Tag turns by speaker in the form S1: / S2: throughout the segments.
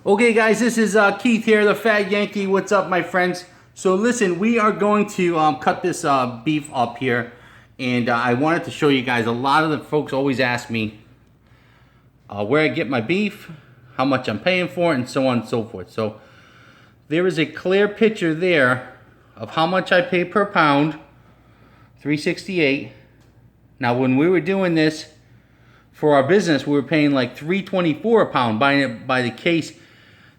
S1: Okay guys, this is Keith here, the Fat Yankee. What's up, my friends? So listen, we are going to cut this beef up here, and I wanted to show you guys. A lot of the folks always ask me where I get my beef, how much I'm paying for it, and so on and so forth. So there is a clear picture there of how much I pay per pound, $3.68. Now when we were doing this for our business, we were paying like $3.24 a pound, buying it by the case.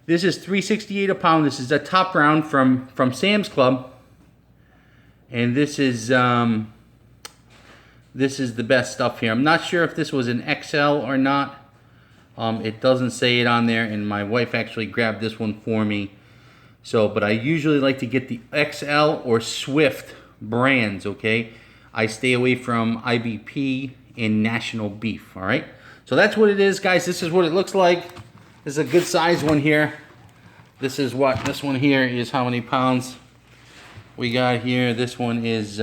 S1: This is $3.68 a pound. This is a top round from Sam's Club, and this is the best stuff here. I'm not sure if this was an XL or not. It doesn't say it on there, and my wife actually grabbed this one for me. So, but I usually like to get the XL or Swift brands. Okay, I stay away from IBP and National Beef. All right, so that's what it is, guys. This is what it looks like. This is a good size one here. This is what this one here is. How many pounds we got here? This one is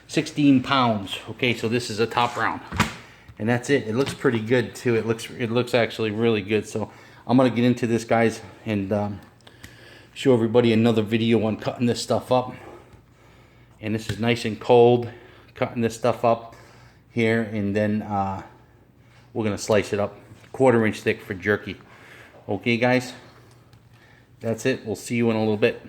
S1: 16 pounds. Okay, so this is a top round, and that's it. It looks pretty good too. It looks actually really good. So I'm gonna get into this, guys, and show everybody another video on cutting this stuff up. And this is nice and cold, cutting this stuff up here, and then we're gonna slice it up. 1/4 inch thick for jerky. Okay guys, that's it. We'll see you in a little bit.